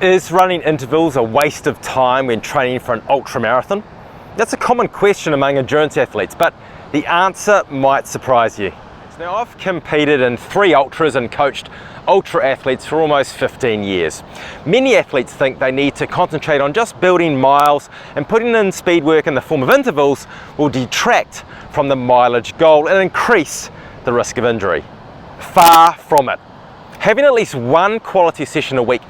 Is running intervals a waste of time when training for an ultra marathon? That's a common question among endurance athletes, but the answer might surprise you. Now, I've competed in 3 ultras and coached ultra athletes for almost 15 years. Many athletes think they need to concentrate on just building miles, and putting in speed work in the form of intervals will detract from the mileage goal and increase the risk of injury. Far from it. Having at least one quality session a week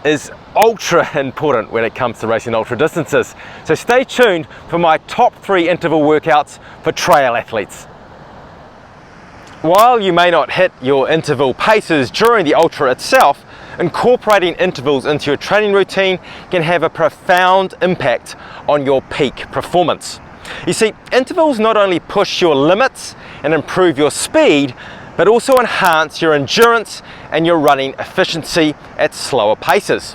is ultra important when it comes to racing ultra distances. So stay tuned for my top 3 interval workouts for trail athletes. While you may not hit your interval paces during the ultra itself, incorporating intervals into your training routine can have a profound impact on your peak performance. You see, intervals not only push your limits and improve your speed, but also enhance your endurance and your running efficiency at slower paces.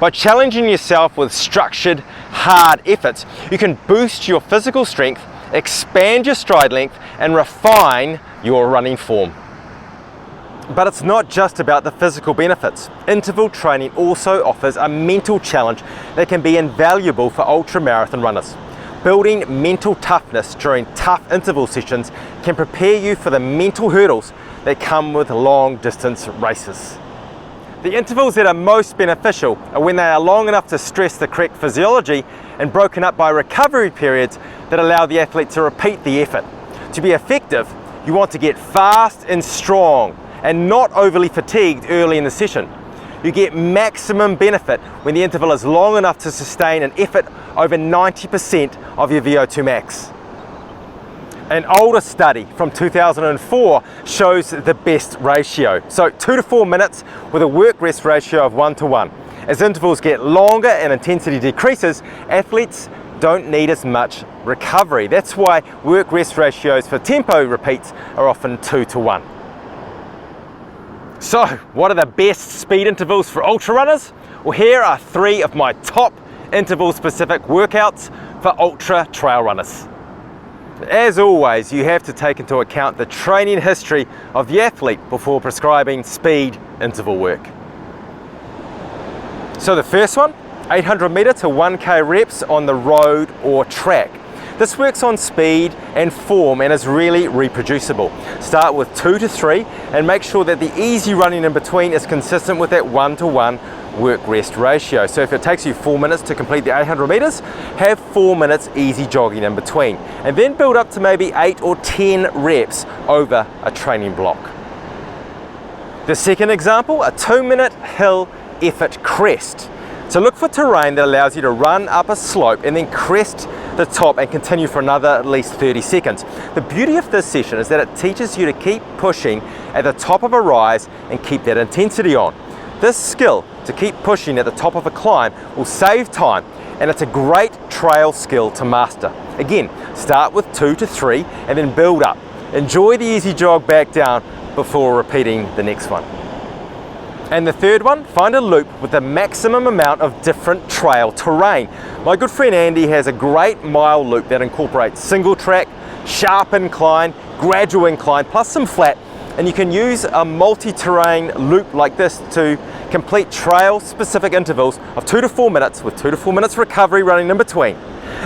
By challenging yourself with structured, hard efforts, you can boost your physical strength, expand your stride length, and refine your running form. But it's not just about the physical benefits. Interval training also offers a mental challenge that can be invaluable for ultra marathon runners. Building mental toughness during tough interval sessions can prepare you for the mental hurdles that come with long distance races. The intervals that are most beneficial are when they are long enough to stress the correct physiology and broken up by recovery periods that allow the athlete to repeat the effort. To be effective, you want to get fast and strong and not overly fatigued early in the session. You get maximum benefit when the interval is long enough to sustain an effort over 90% of your VO2 max. An older study from 2004 shows the best ratio. So 2 to 4 minutes with a work-rest ratio of 1:1. As intervals get longer and intensity decreases, athletes don't need as much recovery. That's why work-rest ratios for tempo repeats are often 2:1. So, what are the best speed intervals for ultra runners? Well, here are 3 of my top interval-specific workouts for ultra trail runners. As always, you have to take into account the training history of the athlete before prescribing speed interval work. So the first one, 800 meter to 1K reps on the road or track. This works on speed and form and is really reproducible. Start with 2 to 3 and make sure that the easy running in between is consistent with that 1:1 work-rest ratio. So if it takes you 4 minutes to complete the 800 meters, have 4 minutes easy jogging in between. And then build up to maybe 8 or 10 reps over a training block. The second example, a 2-minute hill effort crest. So look for terrain that allows you to run up a slope and then crest the top and continue for another at least 30 seconds. The beauty of this session is that it teaches you to keep pushing at the top of a rise and keep that intensity on. This skill to keep pushing at the top of a climb will save time, and it's a great trail skill to master. Again, start with 2 to 3 and then build up. Enjoy the easy jog back down before repeating the next one. And the third one, find a loop with the maximum amount of different trail terrain. My good friend Andy has a great mile loop that incorporates single track, sharp incline, gradual incline, plus some flat, and you can use a multi-terrain loop like this to complete trail-specific intervals of 2 to 4 minutes with 2 to 4 minutes recovery running in between.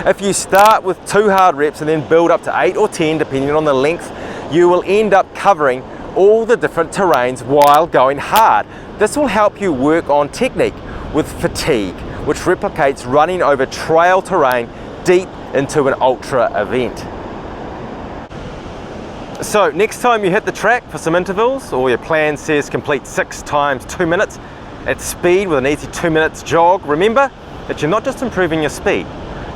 If you start with 2 hard reps and then build up to 8 or 10, depending on the length, you will end up covering all the different terrains while going hard. This will help you work on technique with fatigue, which replicates running over trail terrain deep into an ultra event. So next time you hit the track for some intervals, or your plan says complete 6 times 2 minutes at speed with an easy 2 minutes jog, remember that you're not just improving your speed,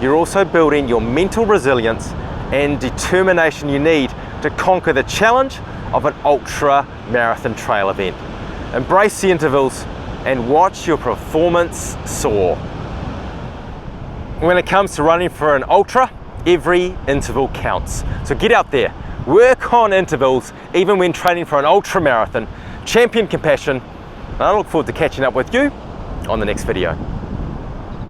you're also building your mental resilience and determination you need to conquer the challenge of an ultra marathon trail event. Embrace the intervals and watch your performance soar. When it comes to running for an ultra, every interval counts. So get out there, work on intervals, even when training for an ultra marathon. Champion compassion, and I look forward to catching up with you on the next video.